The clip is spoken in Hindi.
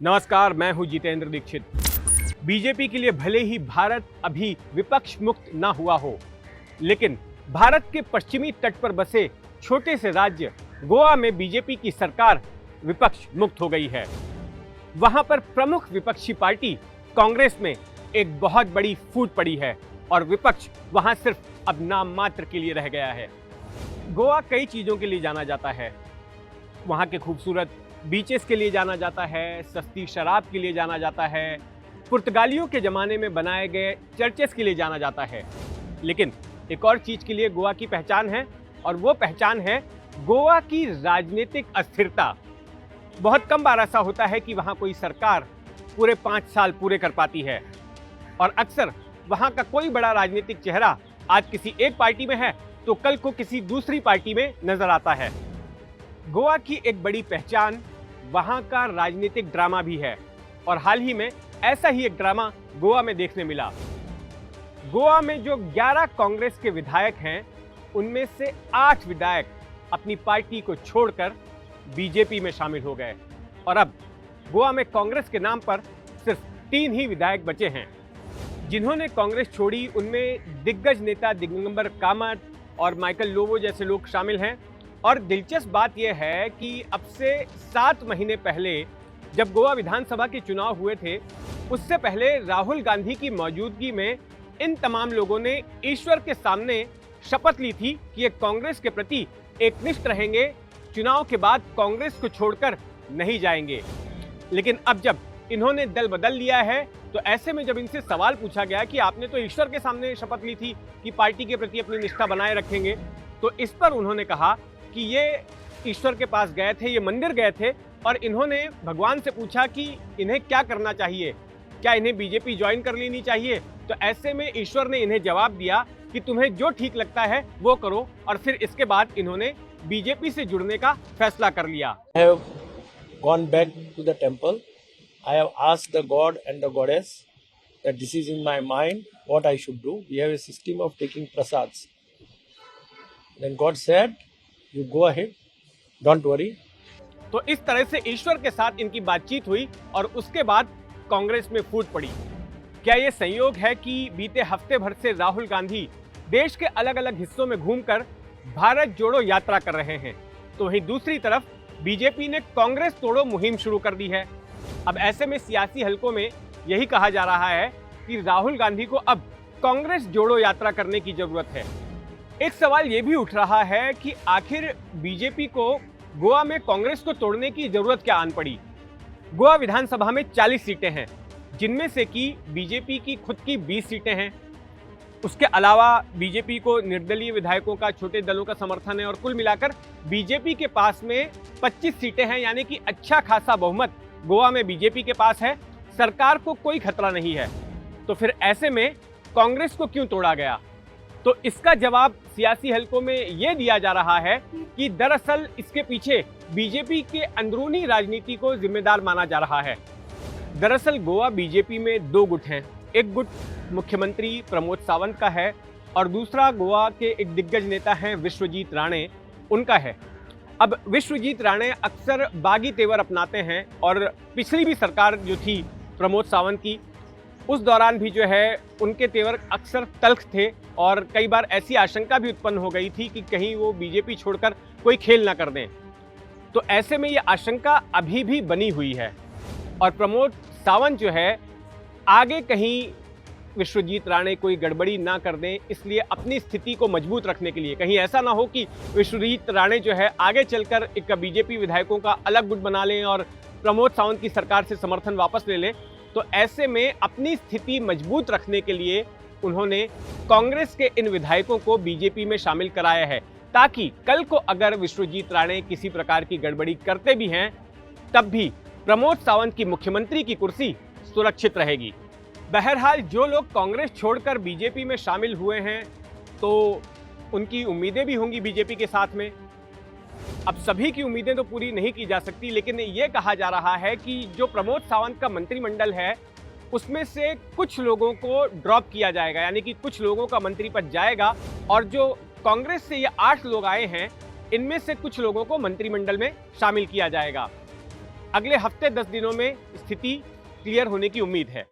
नमस्कार, मैं हूं जितेंद्र दीक्षित। बीजेपी के लिए भले ही भारत अभी विपक्ष मुक्त ना हुआ हो, लेकिन भारत के पश्चिमी तट पर बसे छोटे से राज्य गोवा में बीजेपी की सरकार विपक्ष मुक्त हो गई है। वहां पर प्रमुख विपक्षी पार्टी कांग्रेस में एक बहुत बड़ी फूट पड़ी है और विपक्ष वहां सिर्फ अब नाम मात्र के लिए रह गया है। गोवा कई चीजों के लिए जाना जाता है। वहां के खूबसूरत बीचेस के लिए जाना जाता है, सस्ती शराब के लिए जाना जाता है, पुर्तगालियों के ज़माने में बनाए गए चर्चेस के लिए जाना जाता है। लेकिन एक और चीज़ के लिए गोवा की पहचान है और वो पहचान है गोवा की राजनीतिक अस्थिरता। बहुत कम बार ऐसा होता है कि वहाँ कोई सरकार पूरे 5 साल पूरे कर पाती है और अक्सर वहाँ का कोई बड़ा राजनीतिक चेहरा आज किसी एक पार्टी में है तो कल को किसी दूसरी पार्टी में नजर आता है। गोवा की एक बड़ी पहचान वहां का राजनीतिक ड्रामा भी है और हाल ही में ऐसा ही एक ड्रामा गोवा में देखने मिला। गोवा में जो 11 कांग्रेस के विधायक हैं, उनमें से 8 विधायक अपनी पार्टी को छोड़कर बीजेपी में शामिल हो गए और अब गोवा में कांग्रेस के नाम पर सिर्फ 3 ही विधायक बचे हैं। जिन्होंने कांग्रेस छोड़ी उनमें दिग्गज नेता दिगंबर कामत और माइकल लोबो जैसे लोग शामिल हैं। और दिलचस्प बात यह है कि अब से 7 महीने पहले जब गोवा विधानसभा के चुनाव हुए थे, उससे पहले राहुल गांधी की मौजूदगी में इन तमाम लोगों ने ईश्वर के सामने शपथ ली थी कि ये कांग्रेस के प्रति एकनिष्ठ रहेंगे, चुनाव के बाद कांग्रेस को छोड़कर नहीं जाएंगे। लेकिन अब जब इन्होंने दल बदल लिया है तो ऐसे में जब इनसे सवाल पूछा गया कि आपने तो ईश्वर के सामने शपथ ली थी कि पार्टी के प्रति अपनी निष्ठा बनाए रखेंगे, तो इस पर उन्होंने कहा कि ये ईश्वर के पास गए थे, ये मंदिर गए थे और इन्होंने भगवान से पूछा कि इन्हें क्या करना चाहिए, क्या इन्हें बीजेपी ज्वाइन कर लेनी चाहिए। तो ऐसे में ईश्वर ने इन्हें जवाब दिया कि तुम्हें जो ठीक लगता है वो करो और फिर इसके बाद इन्होंने बीजेपी से जुड़ने का फैसला कर लिया। I have gone back to the temple. I have asked the God and the goddess that this is in my mind what I should do. We have a system of taking prasads. Then God said, you go ahead, don't worry. तो इस तरह से ईश्वर के साथ इनकी बातचीत हुई और उसके बाद कांग्रेस में फूट पड़ी। क्या ये संयोग है कि बीते हफ्ते भर से राहुल गांधी देश के अलग अलग हिस्सों में घूमकर भारत जोड़ो यात्रा कर रहे हैं, तो वहीं दूसरी तरफ बीजेपी ने कांग्रेस तोड़ो मुहिम शुरू कर दी है। अब ऐसे में सियासी हलकों में यही कहा जा रहा है कि राहुल गांधी को अब कांग्रेस जोड़ो यात्रा करने की जरूरत है। एक सवाल ये भी उठ रहा है कि आखिर बीजेपी को गोवा में कांग्रेस को तोड़ने की जरूरत क्या आन पड़ी। गोवा विधानसभा में 40 सीटें हैं, जिनमें से कि बीजेपी की खुद की 20 सीटें हैं। उसके अलावा बीजेपी को निर्दलीय विधायकों का, छोटे दलों का समर्थन है और कुल मिलाकर बीजेपी के पास में 25 सीटें हैं, यानी कि अच्छा खासा बहुमत गोवा में बीजेपी के पास है। सरकार को कोई खतरा नहीं है। तो फिर ऐसे में कांग्रेस को क्यों तोड़ा गया? तो इसका जवाब सियासी हलकों में यह दिया जा रहा है कि दरअसल इसके पीछे बीजेपी के अंदरूनी राजनीति को जिम्मेदार माना जा रहा है। दरअसल गोवा बीजेपी में 2 गुट हैं। एक गुट मुख्यमंत्री प्रमोद सावंत का है और दूसरा गोवा के एक दिग्गज नेता हैं विश्वजीत राणे, उनका है। अब विश्वजीत राणे अक्सर बागी तेवर अपनाते हैं और पिछली भी सरकार जो थी प्रमोद सावंत की, उस दौरान भी जो है उनके तेवर अक्सर तल्ख थे और कई बार ऐसी आशंका भी उत्पन्न हो गई थी कि कहीं वो बीजेपी छोड़कर कोई खेल ना कर दें। तो ऐसे में ये आशंका अभी भी बनी हुई है और प्रमोद सावंत जो है आगे कहीं विश्वजीत राणे कोई गड़बड़ी ना कर दें, इसलिए अपनी स्थिति को मजबूत रखने के लिए, कहीं ऐसा ना हो कि विश्वजीत राणे जो है आगे चलकर एक बीजेपी विधायकों का अलग गुट बना लें और प्रमोद सावंत की सरकार से समर्थन वापस ले लें। तो ऐसे में अपनी स्थिति मजबूत रखने के लिए उन्होंने कांग्रेस के इन विधायकों को बीजेपी में शामिल कराया है, ताकि कल को अगर विश्वजीत राणे किसी प्रकार की गड़बड़ी करते भी हैं, तब भी प्रमोद सावंत की मुख्यमंत्री की कुर्सी सुरक्षित रहेगी। बहरहाल जो लोग कांग्रेस छोड़कर बीजेपी में शामिल हुए हैं, तो उनकी उम्मीदें भी होंगी बीजेपी के साथ में। अब सभी की उम्मीदें तो पूरी नहीं की जा सकती, लेकिन ये कहा जा रहा है कि जो प्रमोद सावंत का मंत्रिमंडल है, उसमें से कुछ लोगों को ड्रॉप किया जाएगा, यानी कि कुछ लोगों का मंत्री पद जाएगा और जो कांग्रेस से ये 8 लोग आए हैं, इनमें से कुछ लोगों को मंत्रिमंडल में शामिल किया जाएगा। अगले हफ्ते 10 दिनों में स्थिति क्लियर होने की उम्मीद है।